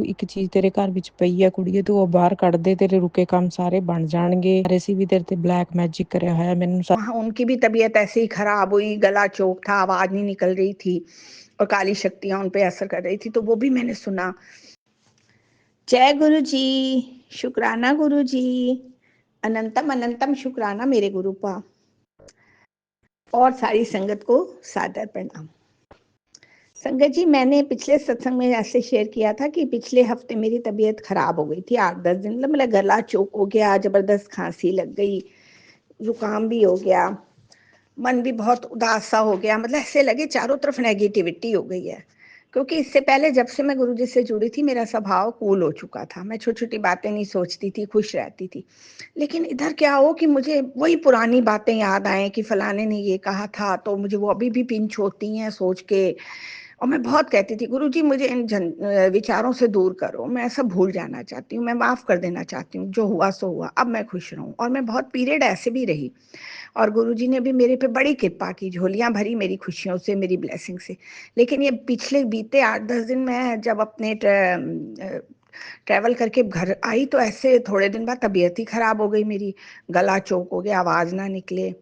ਇੱਕ ਚੀਜ਼ ਤੇਰੇ ਘਰ ਵਿੱਚ ਪਈ ਆ ਕੁੜੀਏ, ਤੂੰ ਉਹ ਬਾਹਰ ਕੱਢ ਦੇ, ਤੇਰੇ ਰੁਕੇ ਕੰਮ ਸਾਰੇ ਬਣ ਜਾਣਗੇ। ਅਸੀਂ ਵੀ ਤੇਰੇ ਤੇ ब्लैक मैजिक करा है। मैंने वहाँ उनकी भी तबीयत ऐसे ही खराब हुई, गला चोक था, आवाज नहीं निकल रही थी और काली शक्तियां उन पे असर कर रही थी, तो वो भी मैंने सुना। जय गुरु जी, शुक्राना गुरु जी, अनंतम अनंतम शुक्राना मेरे गुरु पा, और सारी संगत को सादर प्रणाम। संगत जी, मैंने पिछले सत्संग में ऐसे शेयर किया था कि पिछले हफ्ते मेरी तबीयत खराब हो गई थी, 8-10 दिन। मतलब मेरा गला चोक हो गया, जबरदस्त खांसी लग गई, जुकाम भी हो गया, मन भी बहुत उदास सा हो गया। मतलब ऐसे लगे चारों तरफ नेगेटिविटी हो गई है। क्योंकि इससे पहले जब से मैं गुरुजी से जुड़ी थी, मेरा स्वभाव कूल हो चुका था। मैं छोटी छोटी बातें नहीं सोचती थी, खुश रहती थी। लेकिन इधर क्या हो कि मुझे वही पुरानी बातें याद आए कि फलाने ने ये कहा था, तो मुझे वो अभी भी पिंच होती हैं सोच के। और मैं बहुत कहती थी, गुरुजी मुझे इन विचारों से दूर करो, मैं सब भूल जाना चाहती हूँ, मैं माफ कर देना चाहती हूँ, जो हुआ सो हुआ, अब मैं खुश रहूं। और मैं बहुत पीरियड ऐसे भी रही, और गुरुजी ने भी मेरे पे बड़ी कृपा की, झोलियां भरी मेरी खुशियों से, मेरी ब्लेसिंग से। लेकिन ये पिछले बीते 8-10 दिन मैं जब अपने ट्रैवल करके घर आई, तो ऐसे थोड़े दिन बाद तबीयत ही खराब हो गई मेरी। गला चोक हो गया, आवाज ना निकले,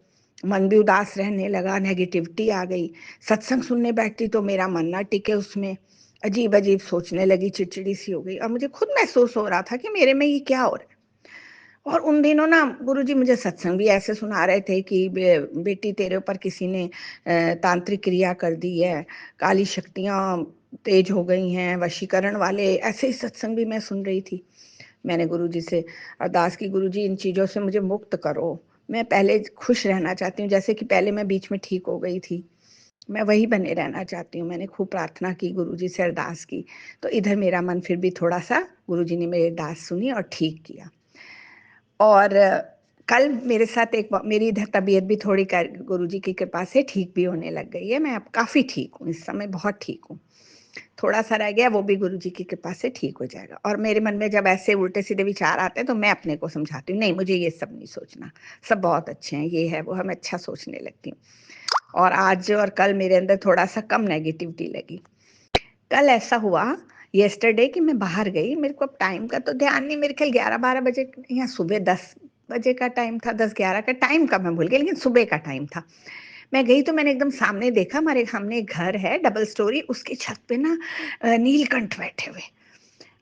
मन भी उदास रहने लगा, नेगेटिविटी आ गई। सत्संग सुनने बैठती तो मेरा मन ना टिके उसमें, अजीब अजीब सोचने लगी, चिड़चिड़ी सी हो गई। और मुझे खुद महसूस हो रहा था कि मेरे में ये क्या हो रहा है। और उन दिनों ना गुरुजी मुझे सत्संग भी ऐसे सुना रहे थे कि बेटी तेरे ऊपर किसी ने तांत्रिक क्रिया कर दी है, काली शक्तियां तेज हो गई हैं, वशीकरण वाले, ऐसे ही सत्संग भी मैं सुन रही थी। मैंने गुरुजी से अरदास की, गुरुजी इन चीजों से मुझे मुक्त करो, मैं पहले खुश रहना चाहती हूँ, जैसे कि पहले मैं बीच में ठीक हो गई थी, मैं वही बने रहना चाहती हूँ। मैंने खूब प्रार्थना की, गुरुजी से अरदास की। तो इधर मेरा मन फिर भी थोड़ा सा, गुरुजी ने मेरी अरदास सुनी और ठीक किया। और कल मेरे साथ मेरी इधर तबीयत भी थोड़ी गुरुजी की कृपा से ठीक भी होने लग गई है। मैं अब काफ़ी ठीक हूँ, इस समय बहुत ठीक हूँ। थोड़ा सा रह गया, वो भी गुरुजी की कृपा से ठीक हो जाएगा। और मेरे मन में जब ऐसे उल्टे सीधे विचार आते हैं, तो मैं अपने को समझाती हूँ, नहीं मुझे ये सब नहीं सोचना, सब बहुत अच्छे हैं, ये है वो, हम अच्छा सोचने लगती हूँ। और आज और कल मेरे अंदर थोड़ा सा कम नेगेटिविटी लगी। कल ऐसा हुआ येस्टरडे कि मैं बाहर गई, मेरे को अब टाइम का तो ध्यान नहीं, मेरे ख्याल 11-12 बजे या सुबह 10 बजे का टाइम था, 10-11 का टाइम का मैं भूल गई, लेकिन सुबह का टाइम था। मैं गई तो मैंने एकदम सामने देखा, हमारे सामने एक घर है डबल स्टोरी, उसकी छत पे ना नीलकंठ बैठे हुए।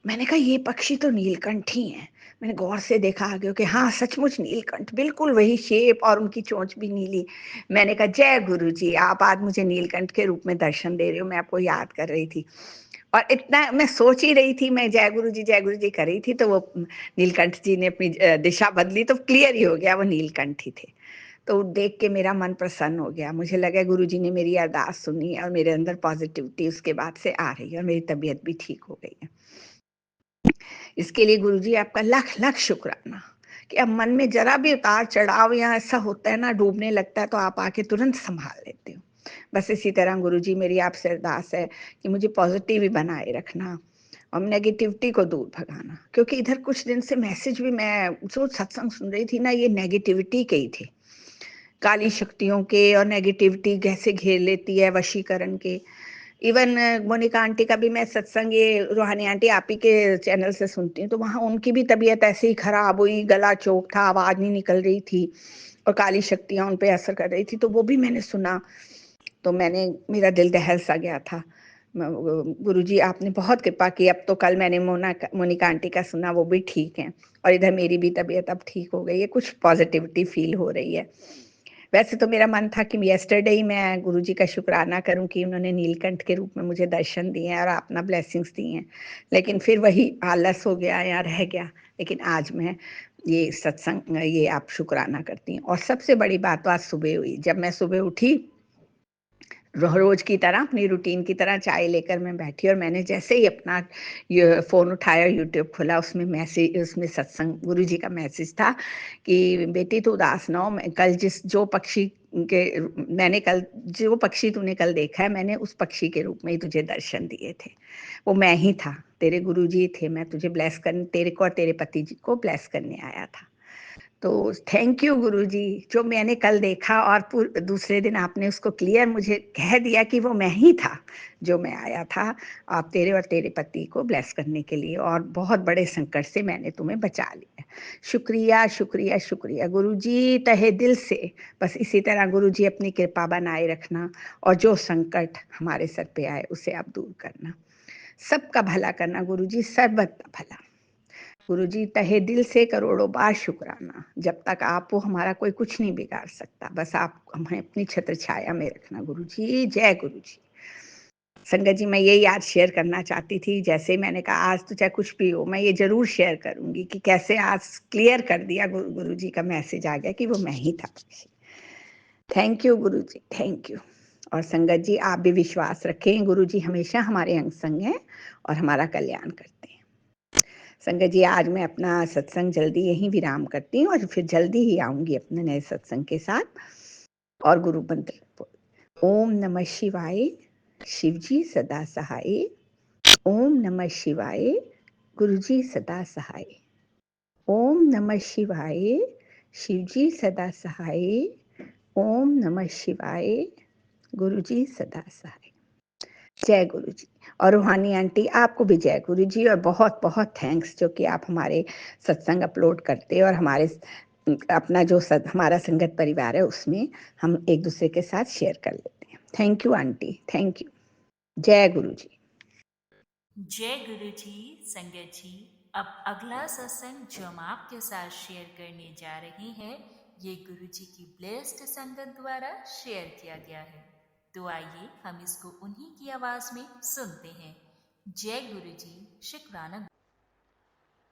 मैंने कहा ये पक्षी तो नीलकंठ ही है। मैंने गौर से देखा आगे कि हाँ सचमुच नीलकंठ, बिल्कुल वही शेप, और उनकी चोंच भी नीली। मैंने कहा जय गुरु जी, आप आज मुझे नीलकंठ के रूप में दर्शन दे रहे हो, मैं आपको याद कर रही थी। और इतना मैं सोच ही रही थी, मैं जय गुरु जी कर रही थी, तो वो नीलकंठ जी ने अपनी दिशा बदली, तो क्लियर ही हो गया वो नीलकंठ ही थे। तो देख के मेरा मन प्रसन्न हो गया, मुझे लगा गुरु जी ने मेरी अरदास सुनी और मेरे अंदर पॉजिटिविटी उसके बाद से आ रही है, और मेरी तबीयत भी ठीक हो गई है। इसके लिए गुरुजी आपका लाख लाख शुक्राना कि अब मन में जरा भी उतार चढ़ाव या ऐसा होता है ना, डूबने लगता है, तो आप आके तुरंत संभाल लेते हो। बस इसी तरह गुरुजी मेरी आपसे अरदास है कि मुझे पॉजिटिव ही बनाए रखना और नेगेटिविटी को दूर भगाना। क्योंकि इधर कुछ दिन से मैसेज भी मैं जो सत्संग सुन रही थी ना, ये नेगेटिविटी के ही थे, काली शक्तियों के, और नेगेटिविटी कैसे घेर लेती है, वशीकरण के। इवन मोनिका आंटी का भी मैं सत्संग, ये रूहानी आंटी आप ही के चैनल से सुनती हूँ, तो वहाँ उनकी भी तबीयत ऐसे ही खराब हुई, गला चोक था, आवाज नहीं निकल रही थी और काली शक्तियां उन पे असर कर रही थी, तो वो भी मैंने सुना। तो मेरा दिल दहल सा गया था। गुरुजी आपने बहुत कृपा की, अब तो कल मैंने मोनिका आंटी का सुना, वो भी ठीक है, और इधर मेरी भी तबीयत अब ठीक हो गई है, कुछ पॉजिटिविटी फील हो रही है। वैसे तो मेरा मन था कि येस्टरडे ही मैं गुरुजी का शुक्राना करूं कि उन्होंने नीलकंठ के रूप में मुझे दर्शन दिए हैं और अपना ब्लेसिंग्स दी हैं, लेकिन फिर वही आलस हो गया या रह गया। लेकिन आज मैं ये सत्संग, ये आप शुक्राना करती हैं। और सबसे बड़ी बात तो आज सुबह हुई, जब मैं सुबह उठी रोज की तरह, अपनी रूटीन की तरह चाय लेकर मैं बैठी, और मैंने जैसे ही अपना ये फ़ोन उठाया, यूट्यूब खोला, उसमें मैसेज, उसमें सत्संग गुरुजी का मैसेज था कि बेटी तू उदास ना हो, मैं कल जो पक्षी मैंने कल जो पक्षी तूने कल देखा है, मैंने उस पक्षी के रूप में ही तुझे दर्शन दिए थे, वो मैं ही था, तेरे गुरुजी थे, मैं तुझे ब्लेस करने, तेरे को और तेरे पति जी को ब्लेस करने आया था। तो थैंक यू गुरुजी, जो मैंने कल देखा और दूसरे दिन आपने उसको क्लियर मुझे कह दिया कि वो मैं ही था, जो मैं आया था आप तेरे और तेरे पति को ब्लेस करने के लिए, और बहुत बड़े संकट से मैंने तुम्हें बचा लिया। शुक्रिया, शुक्रिया, शुक्रिया गुरुजी, तहे दिल से। बस इसी तरह गुरुजी अपनी कृपा बनाए रखना, और जो संकट हमारे सर पे आए उसे आप दूर करना, सबका भला करना गुरुजी, सर्वत्र भला। गुरुजी तहे दिल से करोड़ों बार शुक्राना, जब तक आप हो हमारा कोई कुछ नहीं बिगाड़ सकता, बस आप हमें अपनी छत्र छाया में रखना गुरुजी। जय गुरुजी। संगत जी, मैं यही आज शेयर करना चाहती थी, जैसे मैंने कहा आज तो चाहे कुछ भी हो मैं ये जरूर शेयर करूंगी कि कैसे आज क्लियर कर दिया, गुरुजी का मैसेज आ गया कि वो मैं ही था। Thank you Guruji, thank you. और संगत जी आप भी विश्वास रखें, गुरुजी हमेशा हमारे अंग संग हैं और हमारा कल्याण करते हैं। संगत जी आज मैं अपना सत्संग जल्दी यहीं विराम करती हूँ, और फिर जल्दी ही आऊंगी अपने नए सत्संग के साथ। और गुरु मंत्र, ओम नमः शिवाय, शिवजी सदा सहाय। ओम नमः शिवाय, गुरुजी सदा सहाय। ओम नमः शिवाय, शिवजी सदा सहाय। ओम नमः शिवाय, गुरुजी सदा सहाय। जय गुरु जी। और रूहानी आंटी आपको भी जय गुरु जी, और बहुत बहुत थैंक्स जो कि आप हमारे सत्संग अपलोड करते हैं, और हमारे अपना जो हमारा संगत परिवार है उसमें हम एक दूसरे के साथ शेयर कर लेते हैं। Thank you aunty, thank you. जय गुरु जी। जय गुरु जी। संगत जी, अब अगला सत्संग जो हम आपके साथ शेयर करने जा रहे हैं, ये गुरु जी की ब्लेस्ड संगत द्वारा शेयर किया गया है। तो आइए हम इसको उन्हीं की आवाज में सुनते हैं। जय गुरु जी, शुक्राना।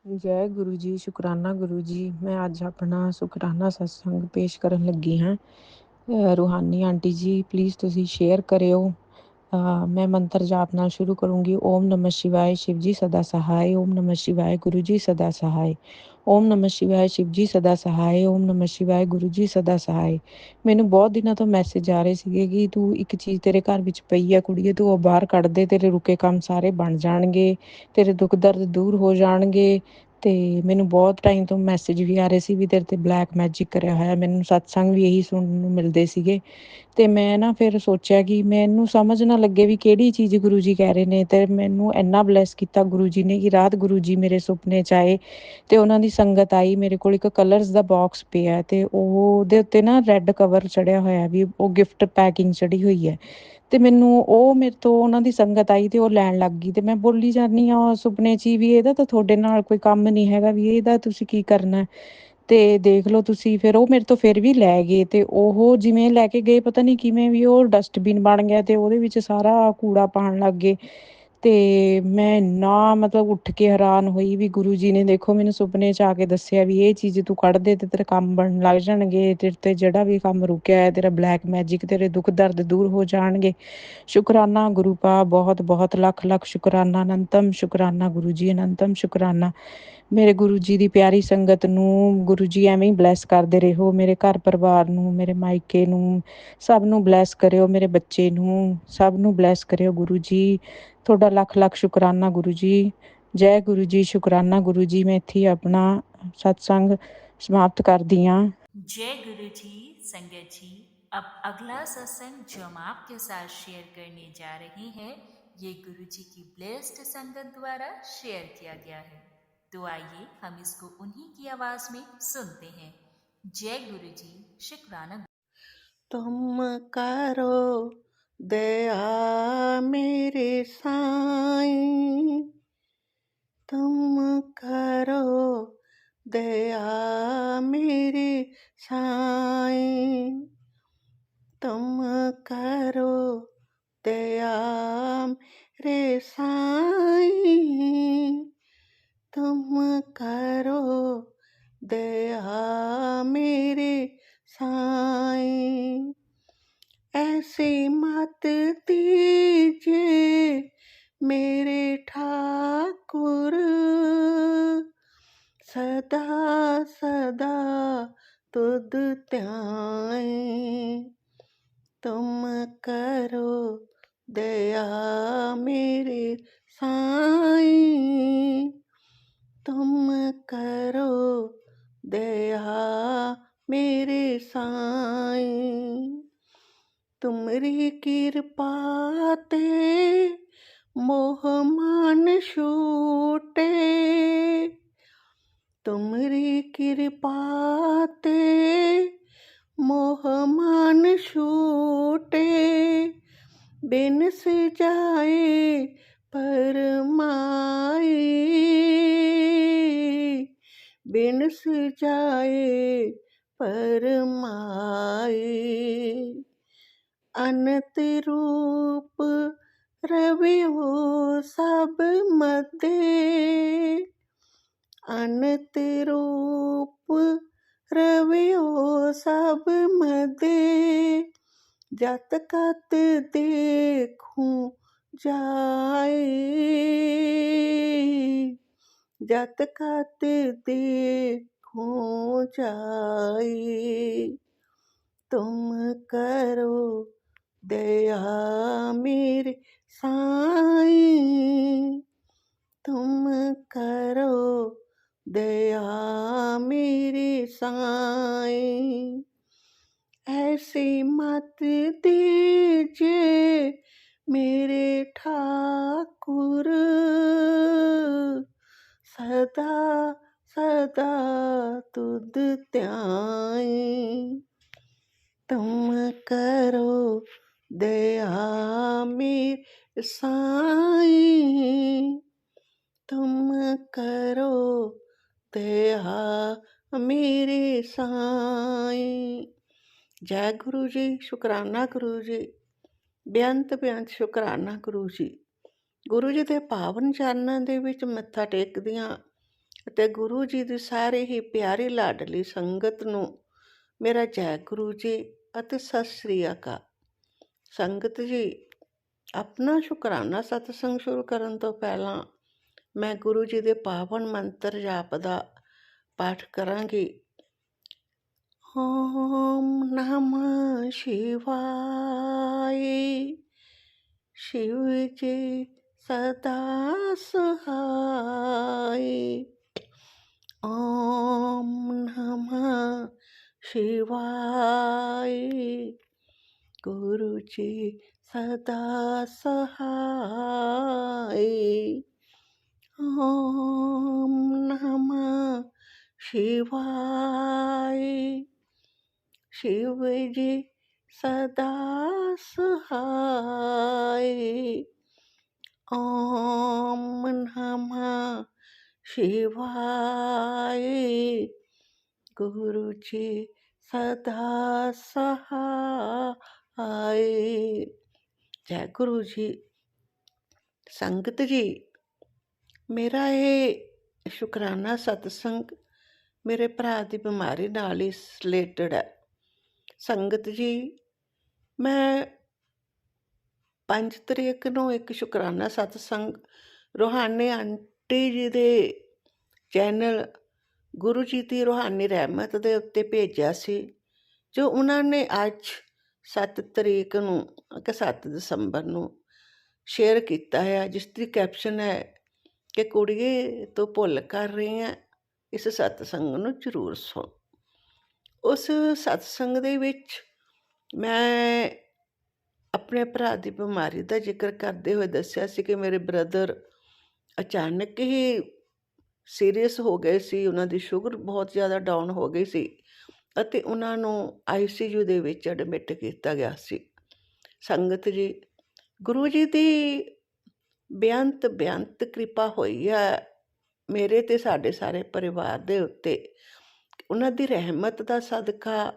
जय गुरु जी, शुकराना गुरु जी। मैं आज अपना शुकराना सत्संग पेश ਕਰਨ ਲੱਗੀ ਹਾਂ। रूहानी आंटी जी प्लीज़ ਤੁਸੀਂ शेयर करियो। मैं मंत्र जाप ਨਾਲ शुरू करूँगी। ओम नमः शिवाय, शिव जी सदा सहाय। ओम नमः शिवाय, गुरु जी सदा सहाय। ओम नमः शिवाय, शिव जी सदा सहाय। ओम नमः शिवाय, ਗੁਰੂ ਜੀ ਸਦਾ ਸਹਾय। ਮੈਨੂੰ ਬਹੁਤ ਦਿਨਾਂ ਤੋਂ ਮੈਸੇਜ ਆ ਰਹੇ ਸੀਗੇ ਕਿ ਤੂੰ ਇੱਕ ਚੀਜ਼ ਤੇਰੇ ਘਰ ਵਿੱਚ ਪਈ ਆ ਕੁੜੀਏ, ਤੂੰ ਉਹ ਬਾਹਰ ਕੱਢ ਦੇ, ਤੇਰੇ ਰੁਕੇ ਕੰਮ ਸਾਰੇ ਬਣ ਜਾਣਗੇ, ਤੇਰੇ ਦੁੱਖ ਦਰਦ ਦੂਰ ਹੋ ਜਾਣਗੇ। ਤੇ ਮੈਨੂੰ ਬਹੁਤ ਟਾਈਮ ਤੋਂ ਮੈਸੇਜ ਵੀ ਆ ਰਹੇ ਸੀ ਵੀ ਤੇਰੇ ਤੇ ਬਲੈਕ ਮੈਜਿਕ ਕਰਿਆ ਹੋਇਆ। ਮੈਨੂੰ ਸਤਸੰਗ ਵੀ ਇਹੀ ਸੁਣਨ ਨੂੰ ਮਿਲਦੇ ਸੀਗੇ। ਤੇ ਮੈਂ ਨਾ ਫਿਰ ਸੋਚਿਆ ਕਿ ਮੈਨੂੰ ਸਮਝ ਨਾ ਲੱਗੇ ਵੀ ਕਿਹੜੀ ਚੀਜ਼ ਗੁਰੂ ਜੀ ਕਹਿ ਰਹੇ ਨੇ, ਤੇ ਮੈਨੂੰ ਇੰਨਾ ਬਲੈਸ ਕੀਤਾ ਗੁਰੂ ਜੀ ਨੇ ਕਿ ਰਾਤ ਗੁਰੂ ਜੀ ਮੇਰੇ ਸੁਪਨੇ 'ਚ ਆਏ ਤੇ ਉਹਨਾਂ ਦੀ ਸੰਗਤ ਆਈ। ਮੇਰੇ ਕੋਲ ਇੱਕ ਕਲਰਸ ਦਾ ਬਾਕਸ ਪਿਆ ਤੇ ਉਹਦੇ ਉੱਤੇ ਨਾ ਰੈੱਡ ਕਵਰ ਚੜਿਆ ਹੋਇਆ, ਵੀ ਉਹ ਗਿਫਟ ਪੈਕਿੰਗ ਚੜੀ ਹੋਈ ਹੈ। ਤੇ ਮੈਨੂੰ ਉਹ ਮੇਰੇ ਤੋਂ ਉਹਨਾਂ ਦੀ ਸੰਗਤ ਆਈ ਤੇ ਉਹ ਲੈਣ ਲੱਗ ਗਈ, ਤੇ ਮੈਂ ਬੋਲੀ ਜਾਂਦੀ ਹਾਂ ਸੁਪਨੇ 'ਚ ਹੀ ਵੀ ਇਹਦਾ ਤਾਂ ਤੁਹਾਡੇ ਨਾਲ ਕੋਈ ਕੰਮ ਨਹੀਂ ਹੈਗਾ, ਵੀ ਇਹਦਾ ਤੁਸੀਂ ਕੀ ਕਰਨਾ। ਤੇ ਦੇਖ ਲਓ ਤੁਸੀਂ, ਫਿਰ ਉਹ ਮੇਰੇ ਤੋਂ ਫਿਰ ਵੀ ਲੈ ਗਏ, ਤੇ ਉਹ ਜਿਵੇਂ ਲੈ ਕੇ ਗਏ ਪਤਾ ਨਹੀਂ ਕਿਵੇਂ ਵੀ ਉਹ ਡਸਟਬਿਨ ਬਣ ਗਿਆ ਤੇ ਉਹਦੇ ਵਿੱਚ ਸਾਰਾ ਕੂੜਾ ਪਾਉਣ ਲੱਗ ਗਏ। ਤੇ ਮੈਂ ਇੰਨਾ ਮਤਲਬ ਉੱਠ ਕੇ ਹੈਰਾਨ ਹੋਈ ਵੀ ਗੁਰੂ ਜੀ ਨੇ ਦੇਖੋ ਮੈਨੂੰ ਸੁਪਨੇ 'ਚ ਆ ਕੇ ਦੱਸਿਆ ਵੀ ਇਹ ਚੀਜ਼ ਤੂੰ ਕੱਢ ਦੇ ਤੇ ਤੇਰੇ ਕੰਮ ਬਣਨ ਲੱਗ ਜਾਣਗੇ, ਤੇਰੇ ਤੇ ਜਿਹੜਾ ਵੀ ਕੰਮ ਰੁਕਿਆ ਹੈ, ਤੇਰਾ ਬਲੈਕ ਮੈਜਿਕ, ਤੇਰੇ ਦੁੱਖ ਦਰਦ ਦੂਰ ਹੋ ਜਾਣਗੇ। ਸ਼ੁਕਰਾਨਾ ਗੁਰੂ ਪਾ, ਬਹੁਤ ਬਹੁਤ ਲੱਖ ਲੱਖ ਸ਼ੁਕਰਾਨਾ, ਅਨੰਤਮ ਸ਼ੁਕਰਾਨਾ ਗੁਰੂ ਜੀ, ਅਨੰਤਮ ਸ਼ੁਕਰਾਨਾ। ਮੇਰੇ ਗੁਰੂ ਜੀ ਦੀ ਪਿਆਰੀ ਸੰਗਤ ਨੂੰ ਗੁਰੂ ਜੀ ਐਵੇਂ ਹੀ ਬਲੈਸ ਕਰਦੇ ਰਹੋ, ਮੇਰੇ ਘਰ ਪਰਿਵਾਰ ਨੂੰ, ਮੇਰੇ ਮਾਇਕੇ ਨੂੰ, ਸਭ ਨੂੰ ਬਲੈਸ ਕਰਿਓ, ਮੇਰੇ ਬੱਚੇ ਨੂੰ ਸਭ ਨੂੰ ਬਲੈਸ ਕਰਿਓ ਗੁਰੂ ਜੀ। ਤੁਹਾਡਾ ਲੱਖ ਲੱਖ ਸ਼ੁਕਰਾਨਾ ਗੁਰੂ ਜੀ। ਜੈ ਗੁਰੂ ਜੀ, ਸ਼ੁਕਰਾਨਾ ਗੁਰੂ ਜੀ। ਮੈਂ ਇੱਥੇ ਆਪਣਾ ਸਤਸੰਗ समाप्त करती हाँ। जय गुरु जी। संगत जी, अब अगला सत्संग जो हम आपके साथ शेयर करने जा रहे हैं, ये गुरु जी की ब्लेस्ड संगत द्वारा शेयर किया गया है। तो आइए हम इसको उन्हीं की आवाज में सुनते हैं। जय गुरु जी, शुक्राना। तुम करो दया मेरे साईं, तुम करो दया मेरे साईं, तुम करो दया मेरे साईं, तुम करो दया मेरे साईं। ऐसी मत दीजिए मेरे ठाकुर, सदा सदा तुद ध्याएं। तुम करो दया मेरे साईं, तुम करो दया मेरे साईं। तुमरी कृपा ते मोह मान छूटे, तुमरी कृपा ते मोह मान छूटे, बिन सजाए परमाई, बिन सजाए परमाई। अनंत रूप रवियो सब मते, अनंत रूप रवियो सब मते, जत कत देखूं जाए, जत कत देखूं जाए। तुम करो दया मेरे साईं, तुम करो दया मेरे साईं। ऐसी मत दीजिए मेरे ठाकुर, सदा सदा तुद ध्याई। तुम करो दया मेरे साईं, तुम करो दया मेरे साईं। जय गुरु जी, शुकराना गुरु जी, ਬੇਅੰਤ ਬੇਅੰਤ ਸ਼ੁਕਰਾਨਾ ਗੁਰੂ ਜੀ। ਗੁਰੂ ਜੀ ਦੇ ਪਾਵਨ ਚਰਨਾਂ ਦੇ ਵਿੱਚ ਮੱਥਾ ਟੇਕਦੀਆਂ ਅਤੇ ਗੁਰੂ ਜੀ ਦੀ ਸਾਰੇ ਹੀ ਪਿਆਰੀ ਲਾਡਲੀ ਸੰਗਤ ਨੂੰ ਮੇਰਾ ਜੈ ਗੁਰੂ ਜੀ ਅਤੇ ਸਤਿ ਸ੍ਰੀ ਅਕਾਲ। ਸੰਗਤ ਜੀ, ਆਪਣਾ ਸ਼ੁਕਰਾਨਾ ਸਤਸੰਗ ਸ਼ੁਰੂ ਕਰਨ ਤੋਂ ਪਹਿਲਾਂ ਮੈਂ ਗੁਰੂ ਜੀ ਦੇ ਪਾਵਨ ਮੰਤਰ ਜਾਪ ਦਾ ਪਾਠ ਕਰਾਂਗੀ। ਓਮ ਨਮः शिवाय, शिव जी सदा सहाय। ओम नमः शिवाय, गुरु जी सदा सहाय। ओम नमः शिवाय, शिव जी सदा सहाय। ओम नमः शिवाय, गुरु जी सदा सहाय। जय गुरु जी। संगत जी, मेरा ये शुकराना सत्संग मेरे भरा की बीमारी नाल ही रिलेटेड है। संगत जी, मैं 5 तरीक ਨੂੰ ਇੱਕ ਸ਼ੁਕਰਾਨਾ ਸਤਸੰਗ ਰੂਹਾਨੀ ਆਂਟੀ ਜੀ ਦੇ ਚੈਨਲ ਗੁਰੂ ਜੀ ਦੀ ਰੂਹਾਨੀ ਰਹਿਮਤ ਦੇ ਉੱਤੇ ਭੇਜਿਆ ਸੀ, ਜੋ ਉਹਨਾਂ ਨੇ ਅੱਜ 7 ਤਰੀਕ ਨੂੰ ਕਿ 7 ਦਸੰਬਰ ਨੂੰ ਸ਼ੇਅਰ ਕੀਤਾ ਹੈ, ਜਿਸ ਦੀ ਕੈਪਸ਼ਨ ਹੈ ਕਿ ਕੁੜੀਏ ਤੂੰ ਭੁੱਲ ਕਰ ਰਹੀ ਹੈ, ਇਸ ਸਤਸੰਗ ਨੂੰ ਜ਼ਰੂਰ ਸੁਣ। ਉਸ ਸਤਸੰਗ ਦੇ ਵਿੱਚ ਮੈਂ ਆਪਣੇ ਭਰਾ ਦੀ ਬਿਮਾਰੀ ਦਾ ਜ਼ਿਕਰ ਕਰਦੇ ਹੋਏ ਦੱਸਿਆ ਸੀ ਕਿ ਮੇਰੇ ਬ੍ਰਦਰ ਅਚਾਨਕ ਹੀ ਸੀਰੀਅਸ ਹੋ ਗਏ ਸੀ, ਉਹਨਾਂ ਦੀ ਸ਼ੂਗਰ ਬਹੁਤ ਜ਼ਿਆਦਾ ਡਾਊਨ ਹੋ ਗਈ ਸੀ ਅਤੇ ਉਹਨਾਂ ਨੂੰ ICU ਦੇ ਵਿੱਚ ਐਡਮਿਟ ਕੀਤਾ ਗਿਆ ਸੀ। ਸੰਗਤ ਜੀ, ਗੁਰੂ ਜੀ ਦੀ ਬੇਅੰਤ ਕਿਰਪਾ ਹੋਈ ਹੈ ਮੇਰੇ ਤੇ ਸਾਡੇ ਸਾਰੇ ਪਰਿਵਾਰ ਦੇ ਉੱਤੇ। ਉਹਨਾਂ ਦੀ ਰਹਿਮਤ ਦਾ ਸਦਕਾ,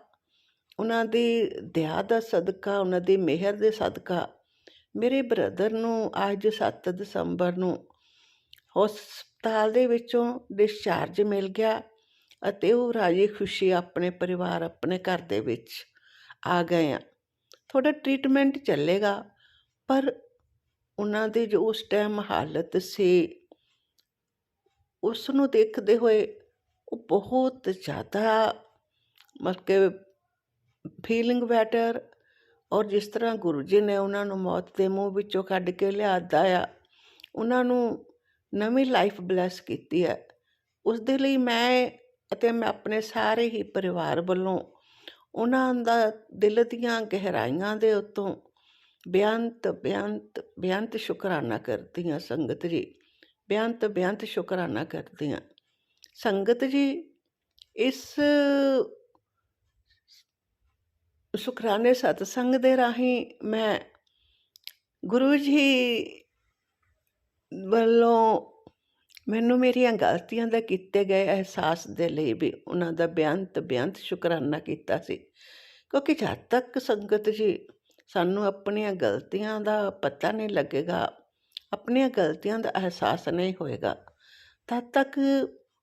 ਉਹਨਾਂ ਦੀ ਦਇਆ ਦਾ ਸਦਕਾ, ਉਹਨਾਂ ਦੀ ਮਿਹਰ ਦੇ ਸਦਕਾ ਮੇਰੇ ਬ੍ਰਦਰ ਨੂੰ ਅੱਜ 7 ਦਸੰਬਰ ਨੂੰ ਹਸਪਤਾਲ ਦੇ ਵਿੱਚੋਂ ਡਿਸਚਾਰਜ ਮਿਲ ਗਿਆ ਅਤੇ ਉਹ ਰਾਜੀ ਖੁਸ਼ੀ ਆਪਣੇ ਪਰਿਵਾਰ, ਆਪਣੇ ਘਰ ਦੇ ਵਿੱਚ ਆ ਗਏ ਆ। ਥੋੜ੍ਹਾ ਟ੍ਰੀਟਮੈਂਟ ਚੱਲੇਗਾ, ਪਰ ਉਹਨਾਂ ਦੀ ਜੋ ਉਸ ਟਾਈਮ ਹਾਲਤ ਸੀ ਉਸ ਨੂੰ ਦੇਖਦੇ ਹੋਏ ਉਹ ਬਹੁਤ ਜ਼ਿਆਦਾ ਮਤਲਬ ਕਿ ਫੀਲਿੰਗ ਬੈਟਰ, ਔਰ ਜਿਸ ਤਰ੍ਹਾਂ ਗੁਰੂ ਜੀ ਨੇ ਉਹਨਾਂ ਨੂੰ ਮੌਤ ਦੇ ਮੂੰਹ ਵਿੱਚੋਂ ਕੱਢ ਕੇ ਲਿਆਂਦਾ ਆ, ਉਹਨਾਂ ਨੂੰ ਨਵੀਂ ਲਾਈਫ ਬਲੈਸ ਕੀਤੀ ਹੈ। ਉਸ ਦੇ ਲਈ ਮੈਂ ਅਤੇ ਮੈਂ ਆਪਣੇ ਸਾਰੇ ਹੀ ਪਰਿਵਾਰ ਵੱਲੋਂ ਉਹਨਾਂ ਦਾ ਦਿਲ ਦੀਆਂ ਗਹਿਰਾਈਆਂ ਦੇ ਉੱਤੋਂ ਬੇਅੰਤ ਸ਼ੁਕਰਾਨਾ ਕਰਦੀ ਹਾਂ। ਸੰਗਤ ਜੀ, ਬੇਅੰਤ ਸ਼ੁਕਰਾਨਾ ਕਰਦੀ ਹਾਂ। ਸੰਗਤ ਜੀ, ਇਸ ਸ਼ੁਕਰਾਨੇ ਸਤਸੰਗ ਦੇ ਰਾਹੀਂ ਮੈਂ ਗੁਰੂ ਜੀ ਵੱਲੋਂ ਮੈਨੂੰ ਮੇਰੀਆਂ ਗਲਤੀਆਂ ਦਾ ਕੀਤੇ ਗਏ ਅਹਿਸਾਸ ਦੇ ਲਈ ਵੀ ਉਹਨਾਂ ਦਾ ਬੇਅੰਤ ਸ਼ੁਕਰਾਨਾ ਕੀਤਾ ਸੀ। ਕਿਉਂਕਿ ਜਦ ਤੱਕ ਸੰਗਤ ਜੀ ਸਾਨੂੰ ਆਪਣੀਆਂ ਗਲਤੀਆਂ ਦਾ ਪਤਾ ਨਹੀਂ ਲੱਗੇਗਾ, ਆਪਣੀਆਂ ਗਲਤੀਆਂ ਦਾ ਅਹਿਸਾਸ ਨਹੀਂ ਹੋਏਗਾ, ਤਦ ਤੱਕ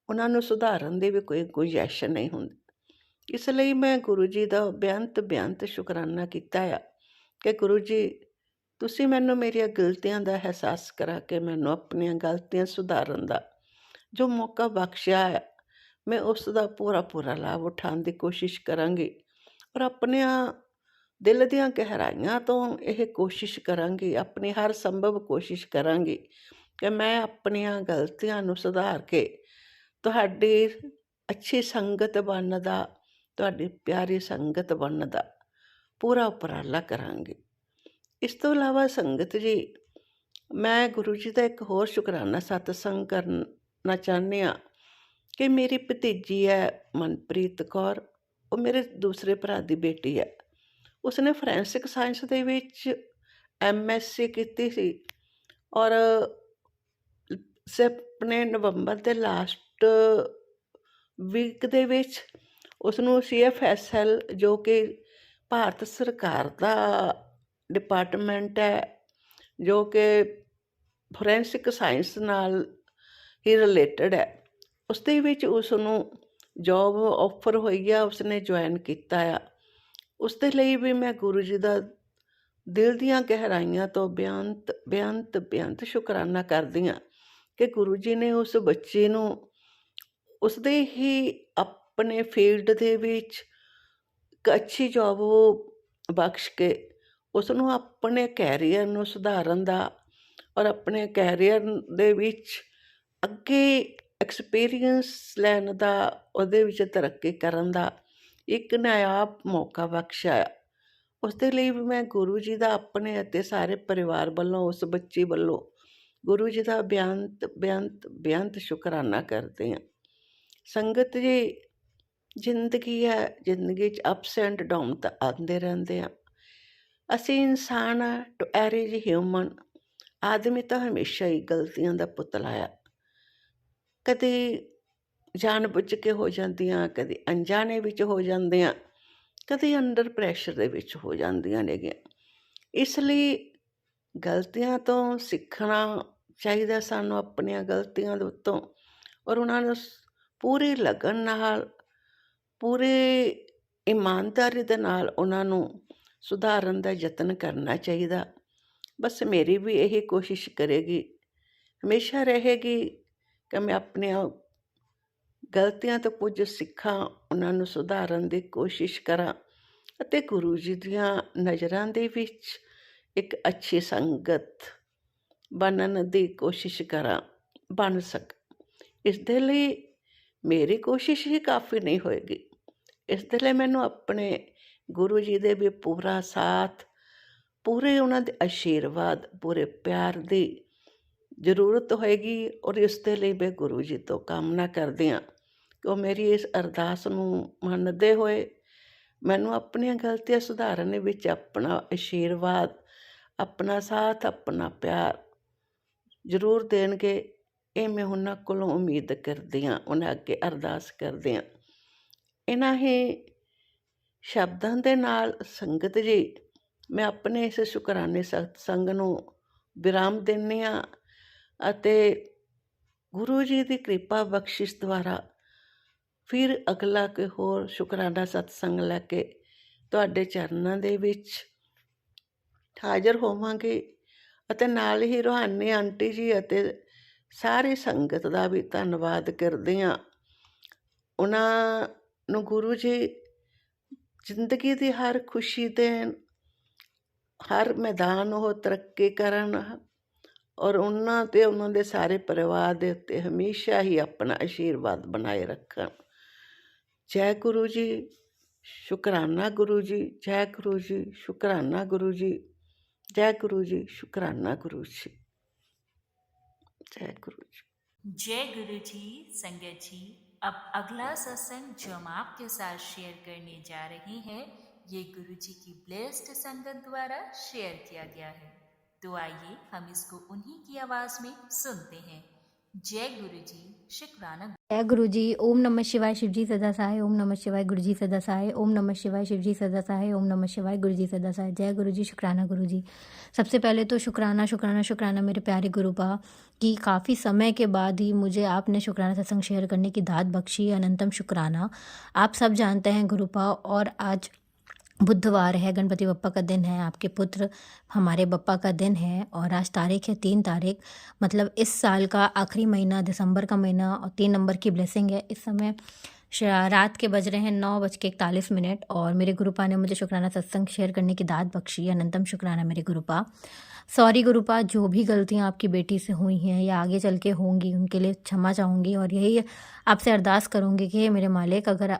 ਉਹਨਾਂ ਨੂੰ ਸੁਧਾਰਨ ਦੀ ਵੀ ਕੋਈ ਗੁੰਜਾਇਸ਼ ਨਹੀਂ ਹੁੰਦੀ। ਇਸ ਲਈ ਮੈਂ ਗੁਰੂ ਜੀ ਦਾ ਬੇਅੰਤ ਸ਼ੁਕਰਾਨਾ ਕੀਤਾ ਆ ਕਿ ਗੁਰੂ ਜੀ, ਤੁਸੀਂ ਮੈਨੂੰ ਮੇਰੀਆਂ ਗਲਤੀਆਂ ਦਾ ਅਹਿਸਾਸ ਕਰਾ ਕੇ ਮੈਨੂੰ ਆਪਣੀਆਂ ਗਲਤੀਆਂ ਸੁਧਾਰਨ ਦਾ ਜੋ ਮੌਕਾ ਬਖਸ਼ਿਆ ਹੈ, ਮੈਂ ਉਸ ਦਾ ਪੂਰਾ ਲਾਭ ਉਠਾਉਣ ਦੀ ਕੋਸ਼ਿਸ਼ ਕਰਾਂਗੀ ਔਰ ਆਪਣੀਆਂ ਦਿਲ ਦੀਆਂ ਗਹਿਰਾਈਆਂ ਤੋਂ ਇਹ ਕੋਸ਼ਿਸ਼ ਕਰਾਂਗੀ, ਆਪਣੀ ਹਰ ਸੰਭਵ ਕੋਸ਼ਿਸ਼ ਕਰਾਂਗੀ ਕਿ ਮੈਂ ਆਪਣੀਆਂ ਗਲਤੀਆਂ ਨੂੰ ਸੁਧਾਰ ਕੇ ਤੁਹਾਡੀ ਅੱਛੀ ਸੰਗਤ ਬਣਨ ਦਾ, ਤੁਹਾਡੀ ਪਿਆਰੀ ਸੰਗਤ ਬਣਨ ਦਾ ਪੂਰਾ ਉਪਰਾਲਾ ਕਰਾਂਗੀ। ਇਸ ਤੋਂ ਇਲਾਵਾ ਸੰਗਤ ਜੀ, ਮੈਂ ਗੁਰੂ ਜੀ ਦਾ ਇੱਕ ਹੋਰ ਸ਼ੁਕਰਾਨਾ ਸਤਸੰਗ ਕਰਨਾ ਚਾਹੁੰਦੀ ਹਾਂ ਕਿ ਮੇਰੀ ਭਤੀਜੀ ਹੈ ਮਨਪ੍ਰੀਤ ਕੌਰ, ਉਹ ਮੇਰੇ ਦੂਸਰੇ ਭਰਾ ਦੀ ਬੇਟੀ ਹੈ। ਉਸਨੇ ਫੋਰੈਂਸਿਕ ਸਾਇੰਸ ਦੇ ਵਿੱਚ MSc ਕੀਤੀ ਸੀ ਔਰ ਆਪਣੇ ਨਵੰਬਰ ਦੇ ਲਾਸਟ ਵੀਕ ਦੇ ਵਿੱਚ ਉਸਨੂੰ CFSL, ਜੋ ਕਿ ਭਾਰਤ ਸਰਕਾਰ ਦਾ ਡਿਪਾਰਟਮੈਂਟ ਹੈ, ਜੋ ਕਿ ਫੋਰੈਂਸਿਕ ਸਾਇੰਸ ਨਾਲ ਹੀ ਰਿਲੇਟਡ ਹੈ, ਉਸ ਦੇ ਵਿੱਚ ਉਸ ਨੂੰ ਜੋਬ ਆਫਰ ਹੋਈ ਆ, ਉਸਨੇ ਜੁਆਇਨ ਕੀਤਾ ਆ। ਉਸ ਦੇ ਲਈ ਵੀ ਮੈਂ ਗੁਰੂ ਜੀ ਦਾ ਦਿਲ ਦੀਆਂ ਗਹਿਰਾਈਆਂ ਤੋਂ ਬੇਅੰਤ ਸ਼ੁਕਰਾਨਾ ਕਰਦੀ ਹਾਂ ਕਿ ਗੁਰੂ ਜੀ ਨੇ ਉਸ ਬੱਚੇ ਨੂੰ ਉਸਦੇ ਹੀ ਆਪਣੇ ਫੀਲਡ ਦੇ ਵਿੱਚ ਇੱਕ ਅੱਛੀ ਜੋਬ ਬਖਸ਼ ਕੇ ਉਸ ਨੂੰ ਆਪਣੇ ਕੈਰੀਅਰ ਨੂੰ ਸੁਧਾਰਨ ਦਾ ਔਰ ਆਪਣੇ ਕੈਰੀਅਰ ਦੇ ਵਿੱਚ ਅੱਗੇ ਐਕਸਪੀਰੀਅੰਸ ਲੈਣ ਦਾ, ਉਹਦੇ ਵਿੱਚ ਤਰੱਕੀ ਕਰਨ ਦਾ ਇੱਕ ਨਾਯਾਬ ਮੌਕਾ ਬਖਸ਼ਿਆ। ਉਸ ਦੇ ਲਈ ਵੀ ਮੈਂ ਗੁਰੂ ਜੀ ਦਾ ਆਪਣੇ ਅਤੇ ਸਾਰੇ ਪਰਿਵਾਰ ਵੱਲੋਂ, ਉਸ ਬੱਚੀ ਵੱਲੋਂ ਗੁਰੂ ਜੀ ਦਾ ਬੇਅੰਤ ਸ਼ੁਕਰਾਨਾ ਕਰਦੇ ਹਾਂ। ਸੰਗਤ ਜੀ, ਜ਼ਿੰਦਗੀ ਹੈ, ਜ਼ਿੰਦਗੀ 'ਚ ਅਪਸ ਐਂਡ ਡਾਊਨ ਤਾਂ ਆਉਂਦੇ ਰਹਿੰਦੇ ਆ। ਅਸੀਂ ਇਨਸਾਨ ਆ, ਟੂ ਐਵਰੇਜ ਹਿਊਮਨ ਆਦਮੀ ਤਾਂ ਹਮੇਸ਼ਾ ਹੀ ਗਲਤੀਆਂ ਦਾ ਪੁਤਲਾ ਆ। ਕਦੇ ਜਾਣ ਬੁੱਝ ਕੇ ਹੋ ਜਾਂਦੀਆਂ, ਕਦੇ ਅਣਜਾਣੇ ਵਿੱਚ ਹੋ ਜਾਂਦੀਆਂ, ਕਦੇ ਅੰਡਰ ਪ੍ਰੈਸ਼ਰ ਦੇ ਵਿੱਚ ਹੋ ਜਾਂਦੀਆਂ ਨੇਗੀਆਂ। ਇਸ ਲਈ ਗਲਤੀਆਂ ਤੋਂ ਸਿੱਖਣਾ ਚਾਹੀਦਾ ਸਾਨੂੰ, ਆਪਣੀਆਂ ਗਲਤੀਆਂ ਦੇ ਉੱਤੋਂ, ਔਰ ਉਹਨਾਂ ਨੂੰ ਪੂਰੀ ਲਗਨ ਨਾਲ, ਪੂਰੀ ਇਮਾਨਦਾਰੀ ਦੇ ਨਾਲ ਉਹਨਾਂ ਨੂੰ ਸੁਧਾਰਨ ਦਾ ਯਤਨ ਕਰਨਾ ਚਾਹੀਦਾ। ਬਸ ਮੇਰੀ ਵੀ ਇਹੀ ਕੋਸ਼ਿਸ਼ ਹਮੇਸ਼ਾ ਰਹੇਗੀ ਕਿ ਮੈਂ ਆਪਣੀਆਂ ਗਲਤੀਆਂ ਤੋਂ ਕੁਝ ਸਿੱਖਾਂ, ਉਹਨਾਂ ਨੂੰ ਸੁਧਾਰਨ ਦੀ ਕੋਸ਼ਿਸ਼ ਕਰਾਂ ਅਤੇ ਗੁਰੂ ਜੀ ਦੀਆਂ ਨਜ਼ਰਾਂ ਦੇ ਵਿੱਚ ਇੱਕ ਅੱਛੀ ਸੰਗਤ ਬਣਨ ਦੀ ਕੋਸ਼ਿਸ਼ ਬਣ ਸਕਾਂ। ਇਸ ਦੇ ਲਈ ਮੇਰੀ ਕੋਸ਼ਿਸ਼ ਹੀ ਕਾਫੀ ਨਹੀਂ ਹੋਏਗੀ। ਇਸ ਦੇ ਲਈ ਮੈਨੂੰ ਆਪਣੇ ਗੁਰੂ ਜੀ ਦੇ ਵੀ ਪੂਰਾ ਸਾਥ, ਪੂਰੇ ਉਹਨਾਂ ਦੇ ਆਸ਼ੀਰਵਾਦ, ਪੂਰੇ ਪਿਆਰ ਦੀ ਜ਼ਰੂਰਤ ਹੋਏਗੀ। ਔਰ ਇਸ ਦੇ ਲਈ ਮੈਂ ਗੁਰੂ ਜੀ ਤੋਂ ਕਾਮਨਾ ਕਰਦੀ ਹਾਂ ਕਿ ਉਹ ਮੇਰੀ ਇਸ ਅਰਦਾਸ ਨੂੰ ਮੰਨਦੇ ਹੋਏ ਮੈਨੂੰ ਆਪਣੀਆਂ ਗਲਤੀਆਂ ਸੁਧਾਰਨ ਵਿੱਚ ਆਪਣਾ ਆਸ਼ੀਰਵਾਦ, ਆਪਣਾ ਸਾਥ, ਆਪਣਾ ਪਿਆਰ ਜ਼ਰੂਰ ਦੇਣਗੇ। ਇਹ ਮੈਂ ਉਹਨਾਂ ਕੋਲੋਂ ਉਮੀਦ ਕਰਦੀ ਹਾਂ, ਉਹਨਾਂ ਅੱਗੇ ਅਰਦਾਸ ਕਰਦੀ ਹਾਂ। ਇਹਨਾਂ ਹੀ ਸ਼ਬਦਾਂ ਦੇ ਨਾਲ ਸੰਗਤ ਜੀ, ਮੈਂ ਆਪਣੇ ਇਸ ਸ਼ੁਕਰਾਨੇ ਸਤਸੰਗ ਨੂੰ ਵਿਰਾਮ ਦਿੰਦੀ ਹਾਂ ਅਤੇ ਗੁਰੂ ਜੀ ਦੀ ਕਿਰਪਾ ਬਖਸ਼ਿਸ਼ ਦੁਆਰਾ ਫਿਰ ਅਗਲਾ ਕੋਈ ਹੋਰ ਸ਼ੁਕਰਾਨਾ ਸਤਸੰਗ ਲੈ ਕੇ ਤੁਹਾਡੇ ਚਰਨਾਂ ਦੇ ਵਿੱਚ ਹਾਜ਼ਰ ਹੋਵਾਂਗੇ। ਅਤੇ ਨਾਲ ਹੀ ਰੂਹਾਨੀ ਆਂਟੀ ਜੀ ਅਤੇ ਸਾਰੀ ਸੰਗਤ ਦਾ ਵੀ ਧੰਨਵਾਦ ਕਰਦੇ ਹਾਂ। ਉਹਨਾਂ ਨੂੰ ਗੁਰੂ ਜੀ ਜ਼ਿੰਦਗੀ ਦੀ ਹਰ ਖੁਸ਼ੀ ਦੇਣ, ਹਰ ਮੈਦਾਨ ਉਹ ਤਰੱਕੀ ਕਰਨ ਔਰ ਉਹਨਾਂ ਤੇ ਉਹਨਾਂ ਦੇ ਸਾਰੇ ਪਰਿਵਾਰ ਦੇ ਉੱਤੇ ਹਮੇਸ਼ਾ ਹੀ ਆਪਣਾ ਆਸ਼ੀਰਵਾਦ ਬਣਾਏ ਰੱਖਣ। जय गुरु जी, शुकराना गुरु जी, जय गुरु जी, शुकराना गुरु जी, जय गुरु जी, शुकराना गुरु जी, जय गुरु जी। जय गुरु जी संगत जी। अब अगला सत्संग जो हम आपके साथ शेयर करने जा रहे हैं, ये गुरु जी की ब्लेस्ड संगत द्वारा शेयर किया गया है। तो आइए हम इसको उन्हीं की आवाज में सुनते हैं। जय गुरु जी, शुक्राना। जय गुरु जी। ओम नमः शिवाय, शिव जी सदा सहाय। ओम नमः शिवाय, गुरु जी सदा सहाय। ओम नमः शिवाय, शिव जी सदा सहाय। ओम नमः शिवाय, गुरु जी सदा सहाय। जय गुरु जी, शुक्राना गुरु जी। सबसे पहले तो शुक्राना शुक्राना शुक्राना मेरे प्यारे गुरुपा कि काफ़ी समय के बाद ही मुझे आपने शुक्राना सत्संग शेयर करने की दात बख्शी। अनंतम शुक्राना। आप सब जानते हैं गुरुपा, और आज बुधवार है, गणपति बप्पा का दिन है, आपके पुत्र हमारे बप्पा का दिन है, और आज तारीख है 3 तारीख, मतलब इस साल का आखिरी महीना, दिसंबर का महीना, और 3 नंबर की ब्लेसिंग है। इस समय रात के बज रहे हैं 9:41, और मेरे गुरुपा ने मुझे शुक्राना सत्संग शेयर करने की दात बख्शी। अनंतम शुक्राना मेरे गुरुपा। सॉरी गुरुपा, जो भी गलतियां आपकी बेटी से हुई हैं या आगे चल के होंगी, उनके लिए क्षमा चाहूँगी, और यही आपसे अरदास करूँगी कि मेरे मालिक, अगर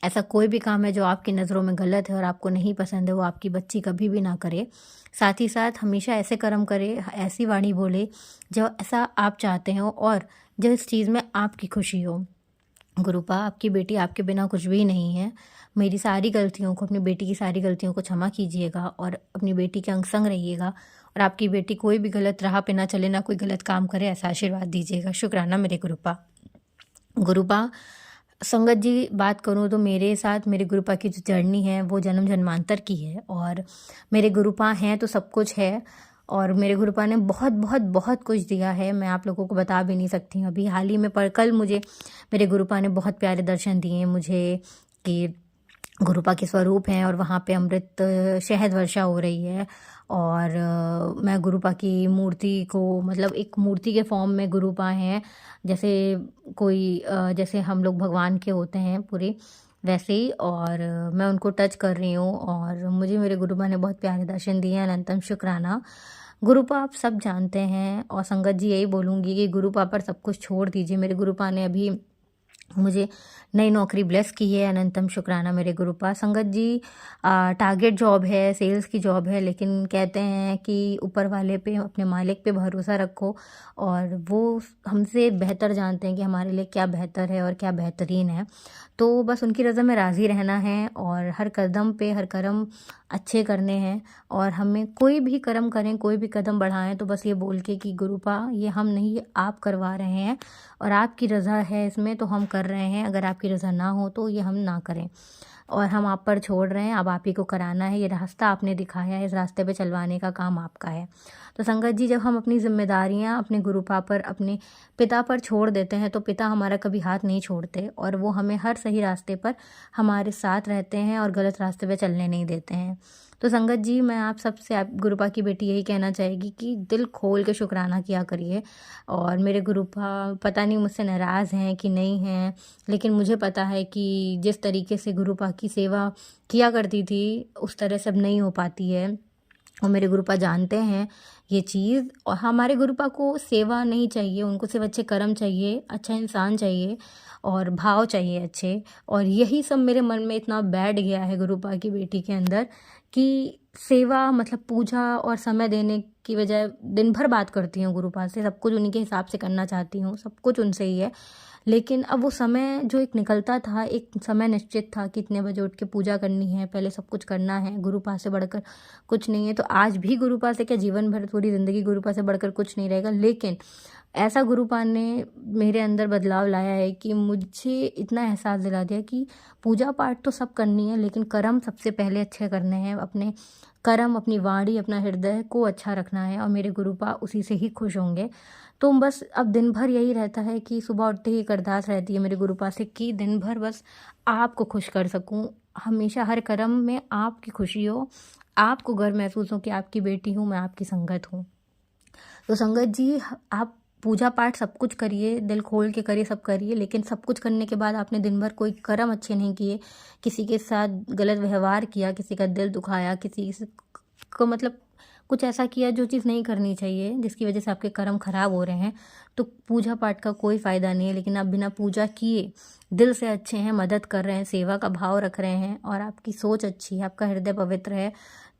ऐसा कोई भी काम है जो आपकी नज़रों में गलत है और आपको नहीं पसंद है, वो आपकी बच्ची कभी भी ना करे। साथ ही साथ हमेशा ऐसे कर्म करे, ऐसी वाणी बोले जो ऐसा आप चाहते हो और जिस चीज़ में आपकी खुशी हो। गुरुपा, आपकी बेटी आपके बिना कुछ भी नहीं है। मेरी सारी गलतियों को, अपनी बेटी की सारी गलतियों को क्षमा कीजिएगा, और अपनी बेटी के अंग संग रहिएगा, और आपकी बेटी कोई भी गलत राह पे ना चले, ना कोई गलत काम करे, ऐसा आशीर्वाद दीजिएगा। शुक्राना मेरे गुरुपा। गुरुपा, संगत जी बात करूँ तो मेरे साथ मेरे गुरुपा की जो जर्नी है वो जन्म जन्मांतर की है, और मेरे गुरुपा हैं तो सब कुछ है, और मेरे गुरुपा ने बहुत बहुत बहुत कुछ दिया है। मैं आप लोगों को बता भी नहीं सकती हूँ। अभी हाल ही में कल मुझे मेरे गुरुपा ने बहुत प्यारे दर्शन दिए मुझे कि गुरुपा के स्वरूप हैं, और वहाँ पे अमृत शहद वर्षा हो रही है, और मैं गुरुपा की मूर्ति को, मतलब एक मूर्ति के फॉर्म में गुरुपा हैं, जैसे कोई जैसे हम लोग भगवान के होते हैं पूरे वैसे ही, और मैं उनको टच कर रही हूँ, और मुझे मेरे गुरुपा ने बहुत प्यारे दर्शन दिए हैं। अनंतम शुक्राना गुरुपा। आप सब जानते हैं, और संगत जी यही बोलूँगी कि गुरुपा पर सब कुछ छोड़ दीजिए। मेरे गुरुपा ने अभी मुझे नई नौकरी ब्लेस की है। अनंतम शुक्राना मेरे गुरुपा। संगत जी, टारगेट जॉब है, सेल्स की जॉब है, लेकिन कहते हैं कि ऊपर वाले पे, अपने मालिक पे भरोसा रखो, और वो हमसे बेहतर जानते हैं कि हमारे लिए क्या बेहतर है और क्या बेहतरीन है। तो बस उनकी रज़ा में राज़ी रहना है, और हर कदम पे हर कर्म अच्छे करने हैं, और हमें कोई भी कर्म करें, कोई भी कदम बढ़ाएं, तो बस ये बोल के कि गुरुपा ये हम नहीं, ये आप करवा रहे हैं, और आपकी रज़ा है इसमें तो हम कर रहे हैं। अगर आपकी रज़ा ना हो तो ये हम ना करें, और हम आप पर छोड़ रहे हैं। अब आप ही को कराना है, ये रास्ता आपने दिखाया है, इस रास्ते पे चलवाने का काम आपका है। तो संगत जी, जब हम अपनी जिम्मेदारियां अपने गुरुपा पर, अपने पिता पर छोड़ देते हैं, तो पिता हमारा कभी हाथ नहीं छोड़ते, और वो हमें हर सही रास्ते पर हमारे साथ रहते हैं, और गलत रास्ते पे चलने नहीं देते हैं। तो संगत जी, मैं आप सबसे, आप गुरुपा की बेटी यही कहना चाहेगी कि दिल खोल के शुक्राना किया करिए। और मेरे गुरुपा पता नहीं मुझसे नाराज़ हैं कि नहीं हैं, लेकिन मुझे पता है कि जिस तरीके से गुरुपा की सेवा किया करती थी उस तरह से अब नहीं हो पाती है, और मेरे गुरुपा जानते हैं ये चीज़। और हमारे गुरुपा को सेवा नहीं चाहिए, उनको सिर्फ अच्छे कर्म चाहिए, अच्छा इंसान चाहिए, और भाव चाहिए अच्छे। और यही सब मेरे मन में इतना बैठ गया है गुरुपा की बेटी के अंदर कि सेवा मतलब पूजा और समय देने की बजाय दिन भर बात करती हूँ गुरुपा से, सब कुछ उन्हीं के हिसाब से करना चाहती हूँ, सब कुछ उनसे ही है। लेकिन अब वो समय जो एक निकलता था, एक समय निश्चित था कि इतने बजे उठ के पूजा करनी है, पहले सब कुछ करना है, गुरुपा से बढ़कर कुछ नहीं है। तो आज भी गुरुपा से क्या, जीवन भर पूरी ज़िंदगी गुरुपा से बढ़कर कुछ नहीं रहेगा, लेकिन ऐसा गुरुपा ने मेरे अंदर बदलाव लाया है कि मुझे इतना एहसास दिला दिया कि पूजा पाठ तो सब करनी है, लेकिन कर्म सबसे पहले अच्छे करने हैं। अपने कर्म, अपनी वाणी, अपना हृदय को अच्छा रखना है, और मेरे गुरुपा उसी से ही खुश होंगे। तो बस अब दिन भर यही रहता है कि सुबह उठते ही एक अरदास रहती है मेरे गुरुपा से कि दिन भर बस आपको खुश कर सकूं, हमेशा हर कर्म में आपकी खुशी हो, आपको गर्व महसूस हो कि आपकी बेटी हूँ, मैं आपकी संगत हूँ। तो संगत जी, आप पूजा पाठ सब कुछ करिए, दिल खोल के करिए, सब करिए, लेकिन सब कुछ करने के बाद आपने दिन भर कोई कर्म अच्छे नहीं किए, किसी के साथ गलत व्यवहार किया, किसी का दिल दुखाया, किसी को मतलब कुछ ऐसा किया जो चीज़ नहीं करनी चाहिए, जिसकी वजह से आपके कर्म खराब हो रहे हैं, तो पूजा पाठ का कोई फ़ायदा नहीं है। लेकिन आप बिना पूजा किए दिल से अच्छे हैं, मदद कर रहे हैं, सेवा का भाव रख रहे हैं और आपकी सोच अच्छी है, आपका हृदय पवित्र है,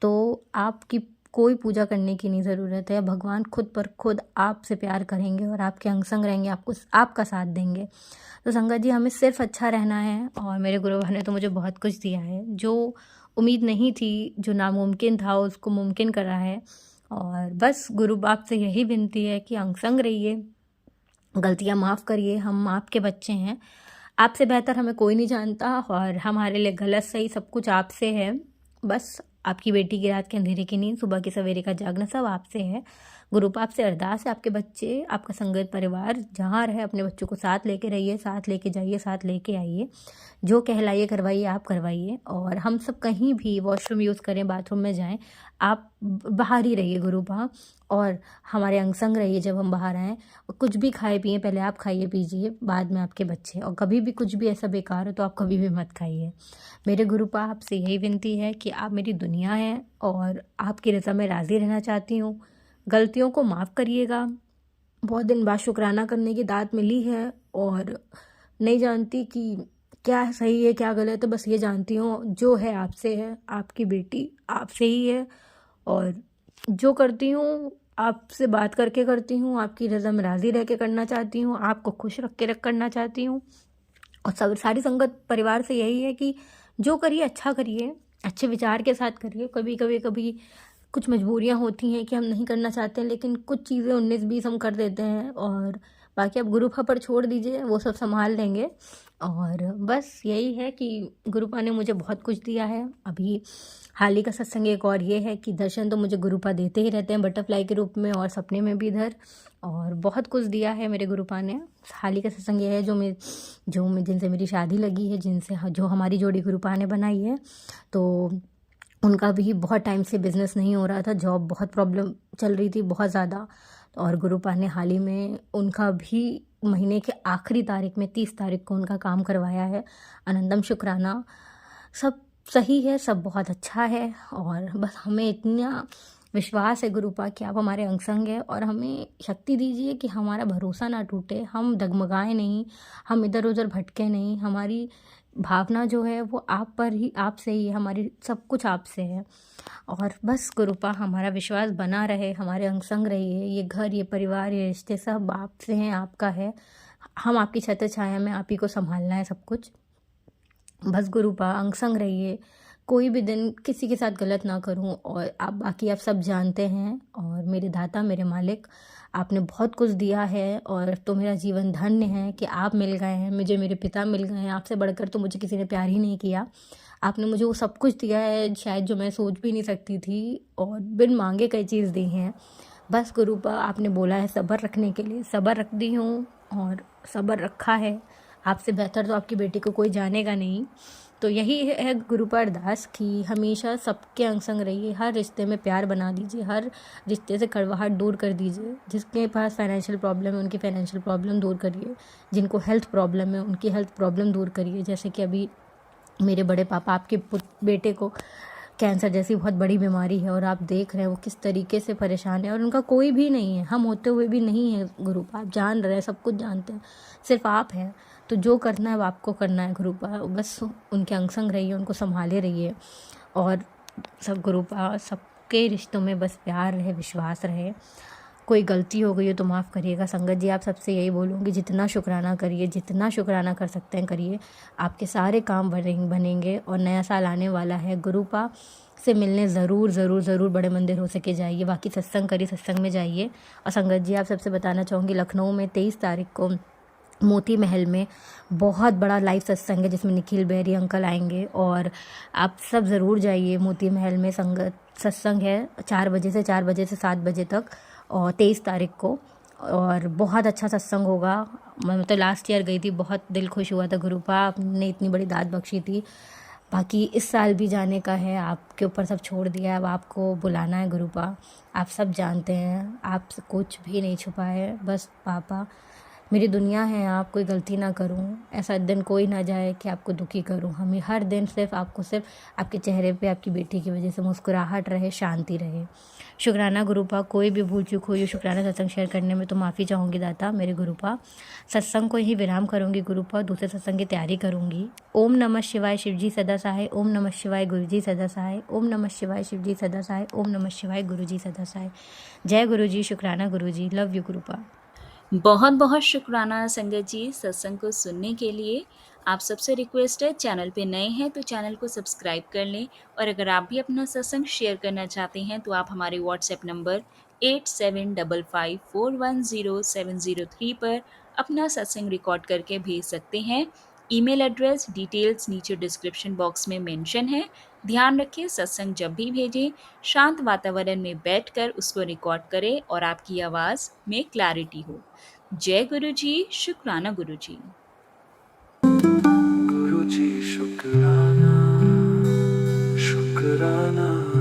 तो आपकी कोई पूजा करने की नहीं ज़रूरत है। भगवान खुद पर खुद आपसे प्यार करेंगे और आपके अंग संग रहेंगे, आपको आपका साथ देंगे। तो संगत जी, हमें सिर्फ अच्छा रहना है और मेरे गुरु ने तो मुझे बहुत कुछ दिया है। जो उम्मीद नहीं थी, जो नामुमकिन था, उसको मुमकिन करा है। और बस गुरु बाप से यही विनती है कि अंग संग रहिए, गलतियाँ माफ़ करिए। हम आपके बच्चे हैं, आपसे बेहतर हमें कोई नहीं जानता और हमारे लिए गलत सही सब कुछ आपसे है। बस आपकी बेटी की रात के अंधेरे की नींद, सुबह के सवेरे का जागना सब आपसे है। गुरु पाप से अरदास है, आपके बच्चे, आपका संगत परिवार जहाँ रहे अपने बच्चों को साथ लेके रहिए, साथ लेके जाइए, साथ लेके आइए। जो कहलाइए करवाइए, आप करवाइए। और हम सब कहीं भी वॉशरूम यूज़ करें, बाथरूम में जाएं, आप बाहर ही रहिए गुरु पाप, और हमारे अंग संग रहिए जब हम बाहर आएँ। कुछ भी खाए पिए, पहले आप खाइए पीजिए, बाद में आपके बच्चे। और कभी भी कुछ भी ऐसा बेकार हो तो आप कभी भी मत खाइए। मेरे गुरु पाप आपसे यही विनती है कि आप मेरी दुनिया हैं और आपकी रज़ा में राज़ी रहना चाहती हूँ। गलतियों को माफ़ करिएगा। बहुत दिन बाद शुक्राना करने की दात मिली है और नहीं जानती कि क्या सही है क्या गलत है, बस ये जानती हूँ जो है आपसे है, आपकी बेटी आपसे ही है और जो करती हूँ आपसे बात करके करती हूँ, आपकी रज़ा में राज़ी रह के करना चाहती हूँ, आपको खुश रख के करना चाहती हूँ। और सब सारी संगत परिवार से यही है कि जो करिए अच्छा करिए, अच्छे विचार के साथ करिए। कभी कुछ मजबूरियाँ होती हैं कि हम नहीं करना चाहते हैं, लेकिन कुछ चीज़ें 19-20 हम कर देते हैं और बाकी आप गुरुपा पर छोड़ दीजिए, वो सब संभाल लेंगे। और बस यही है कि गुरुपा ने मुझे बहुत कुछ दिया है। अभी हाल ही का सत्संग एक और ये है कि दर्शन तो मुझे गुरुपा देते ही रहते हैं बटरफ्लाई के रूप में और सपने में भी इधर, और बहुत कुछ दिया है मेरे गुरुपा ने। हाल ही का सत्संग ये है जो मैं जिनसे मेरी शादी लगी है, जो हमारी जोड़ी गुरुपा ने बनाई है, तो उनका भी बहुत टाइम से बिज़नेस नहीं हो रहा था, जॉब बहुत प्रॉब्लम चल रही थी बहुत ज़्यादा। और गुरुपा ने हाल ही में उनका भी महीने के आखिरी तारीख में 30 तारीख को उनका काम करवाया है। आनंदम शुक्राना, सब सही है, सब बहुत अच्छा है। और बस हमें इतना विश्वास है गुरुपा कि आप हमारे अंग संग है और हमें शक्ति दीजिए कि हमारा भरोसा ना टूटे, हम डगमगाएं नहीं, हम इधर उधर भटके नहीं। हमारी भावना जो है वो आप पर ही, आपसे ही है, हमारी सब कुछ आपसे है। और बस गुरुपा हमारा विश्वास बना रहे, हमारे अंग संग रहिए। ये घर, ये परिवार, ये रिश्ते सब आपसे हैं, आपका है। हम आपकी छत्र छाया में आप ही को संभालना है सब कुछ। बस गुरुपा अंग संग रहिए, कोई भी दिन किसी के साथ गलत ना करूं। और आप बाकी आप सब जानते हैं। और मेरे दाता, मेरे मालिक, आपने बहुत कुछ दिया है और तो मेरा जीवन धन्य है कि आप मिल गए हैं, मुझे मेरे पिता मिल गए हैं। आपसे बढ़कर तो मुझे किसी ने प्यार ही नहीं किया। आपने मुझे वो सब कुछ दिया है शायद जो मैं सोच भी नहीं सकती थी, और बिन मांगे कई चीज़ दी हैं। बस गुरुपा आपने बोला है सब्र रखने के लिए, सब्र रख दी हूँ और सब्र रखा है। आपसे बेहतर तो आपकी बेटी को कोई जानेगा नहीं। तो यही है गुरुपा अरदास कि हमेशा सबके अंग संग रहिए, हर रिश्ते में प्यार बना दीजिए, हर रिश्ते से कड़वाहट दूर कर दीजिए। जिसके पास फाइनेंशियल प्रॉब्लम है उनकी फाइनेंशियल प्रॉब्लम दूर करिए, जिनको हेल्थ प्रॉब्लम है उनकी हेल्थ प्रॉब्लम दूर करिए। जैसे कि अभी मेरे बड़े पापा, आपके बेटे को कैंसर जैसी बहुत बड़ी बीमारी है और आप देख रहे हैं वो किस तरीके से परेशान है और उनका कोई भी नहीं है, हम होते हुए भी नहीं है। गुरुपा आप जान रहे हैं, सब कुछ जानते हैं, सिर्फ आप हैं। तो जो करना है वो आपको करना है गुरुपा। बस उनके अंग संग रहिए, उनको संभाले रहिए। और सब गुरुपा सबके रिश्तों में बस प्यार रहे, विश्वास रहे। कोई गलती हो गई हो तो माफ़ करिएगा। संगत जी आप सबसे यही बोलूँगी, जितना शुक्राना करिए, जितना शुक्राना कर सकते हैं करिए, आपके सारे काम बनेंगे। और नया साल आने वाला है, गुरुपा से मिलने ज़रूर बड़े मंदिर हो सके जाइए, बाकी सत्संग करिए, सत्संग में जाइए। और संगत जी आप सबसे बताना चाहूँगी, लखनऊ में 23 तारीख को मोती महल में बहुत बड़ा लाइव सत्संग है जिसमें निखिल बेरी अंकल आएंगे और आप सब ज़रूर जाइए। मोती महल में संगत सत्संग है 4 बजे से 7 बजे तक, और 23 तारीख को, और बहुत अच्छा सत्संग होगा। मैं तो लास्ट ईयर गई थी, बहुत दिल खुश हुआ था। गुरुपा आपने इतनी बड़ी दात बख्शी थी। बाकी इस साल भी जाने का है, आपके ऊपर सब छोड़ दिया है, अब आपको बुलाना है गुरुपा। आप सब जानते हैं, आपसे कुछ भी नहीं छुपा है। बस पापा मेरी दुनिया है आप, कोई गलती ना करूं, ऐसा दिन कोई ना जाए कि आपको दुखी करूं। हमें हर दिन सिर्फ आपको, सिर्फ आपके चेहरे पे आपकी बेटी की वजह से मुस्कुराहट रहे, शांति रहे। शुक्राना गुरुपा, कोई भी भूल चूक हुई हो शुक्राना सत्संग शेयर करने में तो माफ़ी चाहूँगी दाता मेरे गुरुपा। सत्संग को ही विराम करूँगी गुरुपा, दूसरे सत्संग की तैयारी करूँगी। ओम नमः शिवाय शिवजी सदा सहाय, ओम नमः शिवाय गुरुजी सदा सहाय, ओम नमः शिवाय शिवजी सदा सहाय, ओम नमः शिवाय गुरुजी सदा सहाय। जय गुरुजी, शुक्राना गुरुजी, लव यू गुरुपा। बहुत बहुत शुक्राना संगत जी सत्संग को सुनने के लिए। आप सबसे रिक्वेस्ट है, चैनल पे नए हैं तो चैनल को सब्सक्राइब कर लें, और अगर आप भी अपना सत्संग शेयर करना चाहते हैं तो आप हमारे व्हाट्सएप नंबर 8755410703 पर अपना सत्संग रिकॉर्ड करके भेज सकते हैं। ईमेल एड्रेस डिटेल्स नीचे डिस्क्रिप्शन बॉक्स में मेंशन है। ध्यान रखें, सत्संग जब भी भेजें शांत वातावरण में बैठकर उसको रिकॉर्ड करें और आपकी आवाज़ में क्लैरिटी हो। जय गुरु जी, शुक्राना गुरु जी। गुरु जी शुक्राना, शुक्राना।